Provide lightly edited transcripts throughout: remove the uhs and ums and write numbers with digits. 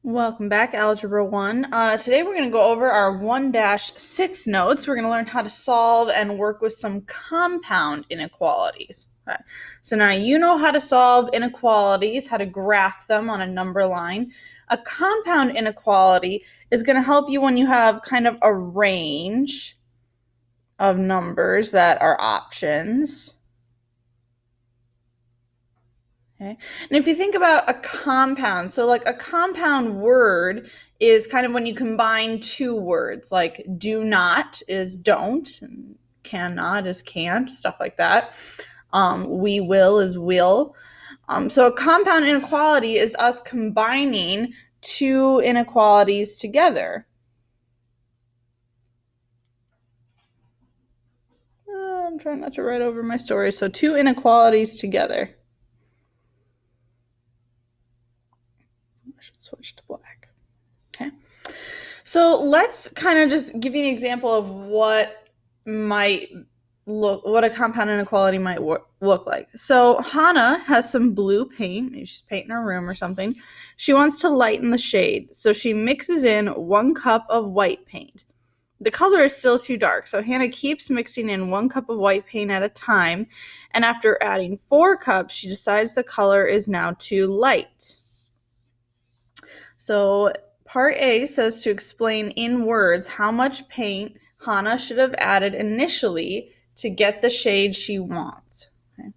Welcome back, Algebra 1. Today we're going to go over our 1-6 notes. We're going to learn how to solve and work with some compound inequalities. Okay. So now you know how to solve inequalities, how to graph them on a number line. A compound inequality is going to help you when you have kind of a range of numbers that are options. Okay. And if you think about a compound, so like a compound word is kind of when you combine two words, like do not is don't, and cannot is can't, stuff like that. We will is will. So a compound inequality is us combining two inequalities together. I'm trying not to write over my story. So two inequalities together. I should switch to black. Okay. So let's kind of just give you an example of what a compound inequality might look like. So Hannah has some blue paint. Maybe she's painting her room or something. She wants to lighten the shade. So she mixes in 1 cup of white paint. The color is still too dark, so Hannah keeps mixing in 1 cup of white paint at a time, and after adding 4 cups, she decides the color is now too light. So part A says to explain in words how much paint Hannah should have added initially to get the shade she wants. Okay.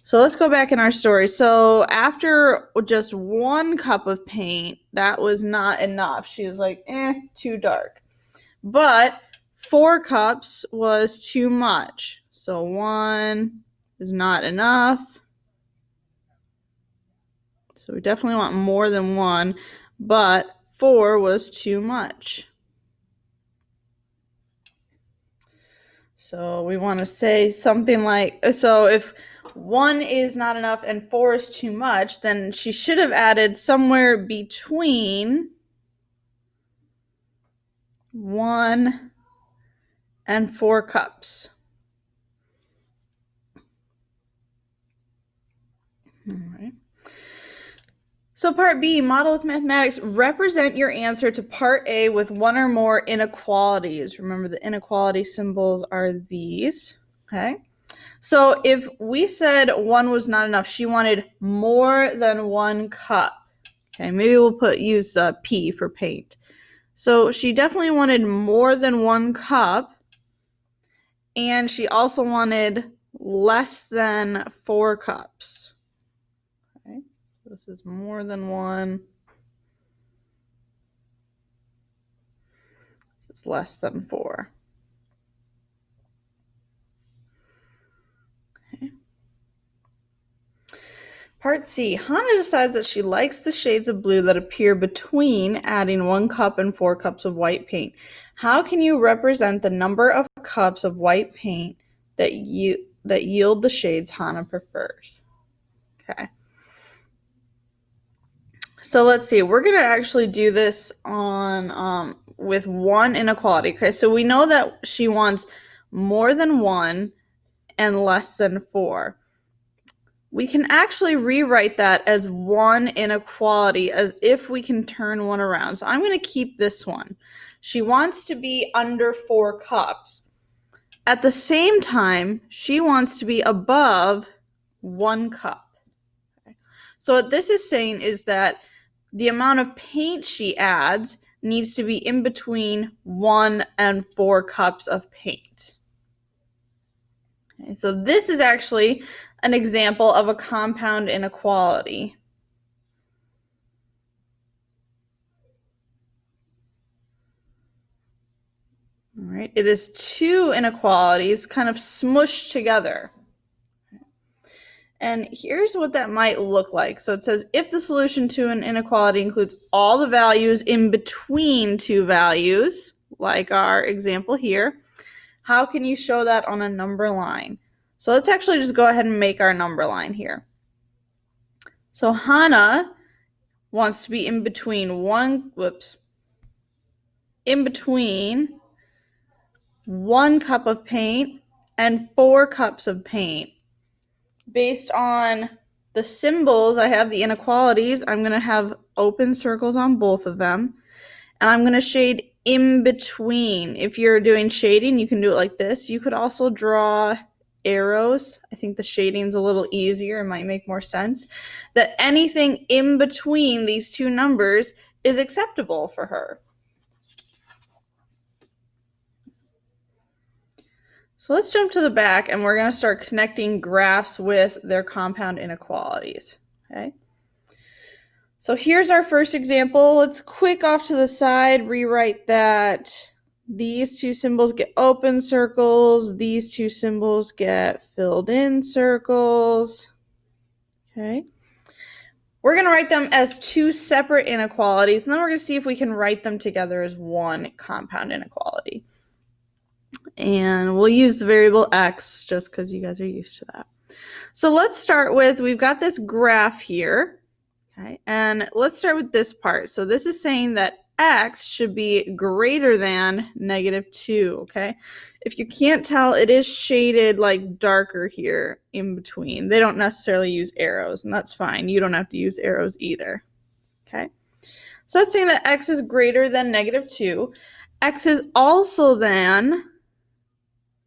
So let's go back in our story. So after just 1 cup of paint, that was not enough. She was like, too dark. But 4 cups was too much. So 1 is not enough. So we definitely want more than 1, but 4 was too much. So we want to say something like, so if 1 is not enough and 4 is too much, then she should have added somewhere between 1 and 4 cups. All right. So part B, model with mathematics, represent your answer to part A with 1 or more inequalities. Remember the inequality symbols are these, okay? So if we said 1 was not enough, she wanted more than 1 cup. Okay, maybe we'll use P for paint. So she definitely wanted more than 1 cup, and she also wanted less than 4 cups. Okay, so this is more than 1. This is less than 4. Part C, Hannah decides that she likes the shades of blue that appear between adding 1 cup and 4 cups of white paint. How can you represent the number of cups of white paint that yield the shades Hannah prefers? Okay. So let's see. We're going to actually do this on with 1 inequality. Okay, so we know that she wants more than 1 and less than 4. We can actually rewrite that as 1 inequality, as if we can turn 1 around. So I'm going to keep this one. She wants to be under 4 cups. At the same time, she wants to be above 1 cup. Okay. So what this is saying is that the amount of paint she adds needs to be in between 1 and 4 cups of paint. Okay, so this is actually an example of a compound inequality. All right, it is 2 inequalities kind of smushed together. And here's what that might look like. So it says, if the solution to an inequality includes all the values in between 2 values, like our example here, how can you show that on a number line? So let's actually just go ahead and make our number line here. So Hannah wants to be in between 1 cup of paint and 4 cups of paint based on The symbols, I have the inequalities. I'm going to have open circles on both of them. And I'm going to shade in between. If you're doing shading, you can do it like this. You could also draw arrows. I think the shading's a little easier. It might make more sense. That anything in between these two numbers is acceptable for her. So let's jump to the back, and we're going to start connecting graphs with their compound inequalities. Okay. So here's our first example. Let's quick off to the side rewrite that these two symbols get open circles. These two symbols get filled in circles. Okay. We're going to write them as two separate inequalities, and then we're going to see if we can write them together as one compound inequality. And we'll use the variable x just because you guys are used to that. So let's start with, we've got this graph here. Okay, and let's start with this part. So this is saying that x should be greater than -2, okay? If you can't tell, it is shaded like darker here in between. They don't necessarily use arrows, and that's fine. You don't have to use arrows either, okay? So that's saying that x is greater than -2. X is also then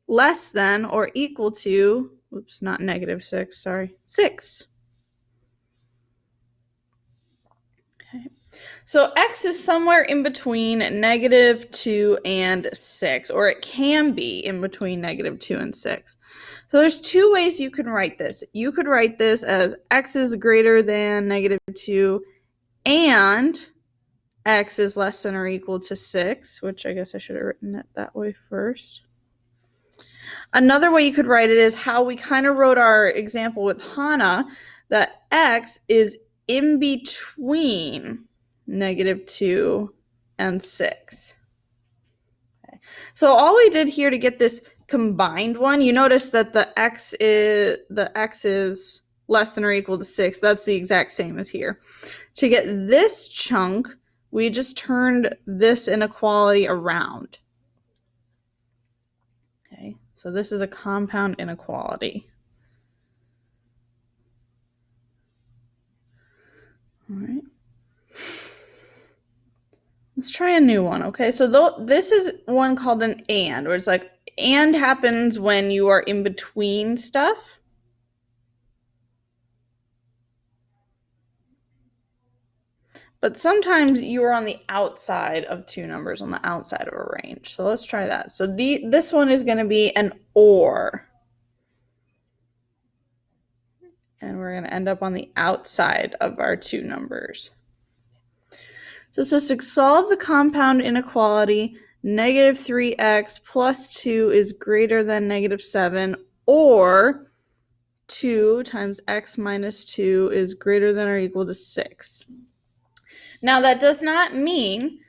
less than or equal to, oops, not -6, sorry, 6. So x is somewhere in between -2 and 6, or it can be in between -2 and 6. So there's two ways you can write this. You could write this as x is greater than -2 and x is less than or equal to 6, which I guess I should have written it that way first. Another way you could write it is how we kind of wrote our example with Hannah, that x is in between -2 and 6. Okay. So all we did here to get this combined one, you notice that the x is less than or equal to 6. That's the exact same as here. To get this chunk, we just turned this inequality around. Okay, so this is a compound inequality. All right. Let's try a new one, okay? So this is one called an and, where it's like, and happens when you are in between stuff. But sometimes you are on the outside of two numbers, on the outside of a range. So let's try that. So this one is going to be an or. And we're going to end up on the outside of our two numbers. So it says to solve the compound inequality, -3x plus 2 is greater than -7, or 2 times x minus 2 is greater than or equal to 6. Now that does not mean,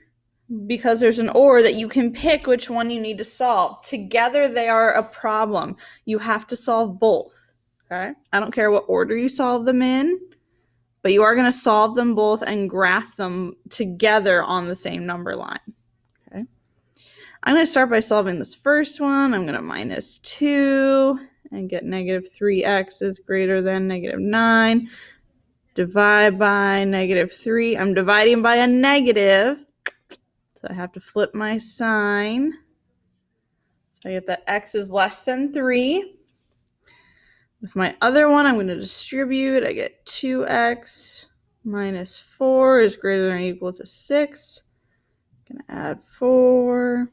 because there's an or, that you can pick which one you need to solve. Together they are a problem. You have to solve both, okay? I don't care what order you solve them in, but you are going to solve them both and graph them together on the same number line. Okay. I'm going to start by solving this first one. I'm going to -2 and get -3x is greater than -9. Divide by -3. I'm dividing by a negative, so I have to flip my sign. So I get that x is less than 3. With my other one, I'm going to distribute. I get 2x minus 4 is greater than or equal to 6. I'm going to add 4.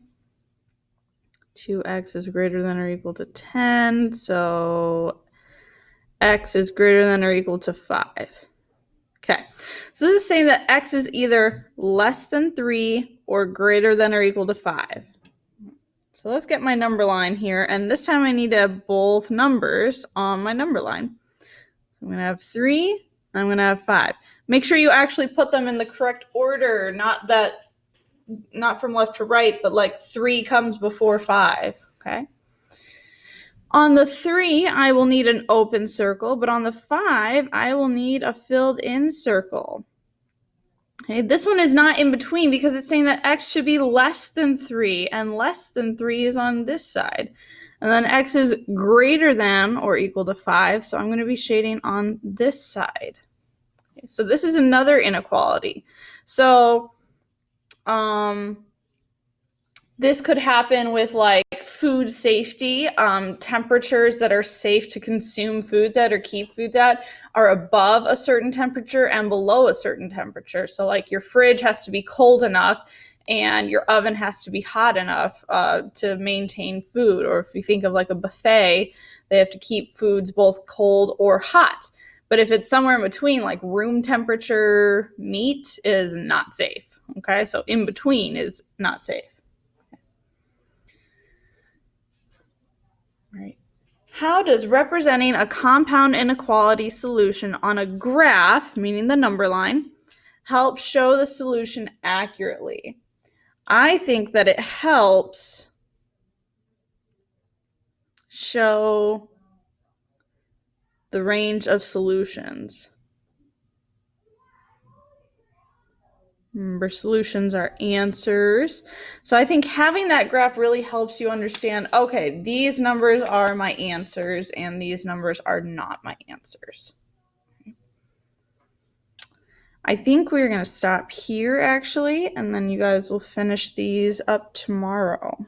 2x is greater than or equal to 10. So x is greater than or equal to 5. Okay, so this is saying that x is either less than 3 or greater than or equal to 5. So let's get my number line here, and this time I need to have both numbers on my number line. I'm going to have 3, I'm going to have 5. Make sure you actually put them in the correct order, not from left to right, but like 3 comes before 5, okay? On the 3, I will need an open circle, but on the 5, I will need a filled in circle. Okay, this one is not in between because it's saying that x should be less than 3, and less than 3 is on this side. And then x is greater than or equal to 5, so I'm going to be shading on this side. Okay, so this is another inequality. So this could happen with like food safety. Temperatures that are safe to consume foods at or keep foods at are above a certain temperature and below a certain temperature. So like your fridge has to be cold enough and your oven has to be hot enough to maintain food. Or if you think of like a buffet, they have to keep foods both cold or hot. But if it's somewhere in between, like room temperature meat is not safe. Okay, so in between is not safe. Right. How does representing a compound inequality solution on a graph, meaning the number line, help show the solution accurately? I think that it helps show the range of solutions. Remember, solutions are answers. So I think having that graph really helps you understand, okay, these numbers are my answers and these numbers are not my answers. I think we're going to stop here actually, and then you guys will finish these up tomorrow.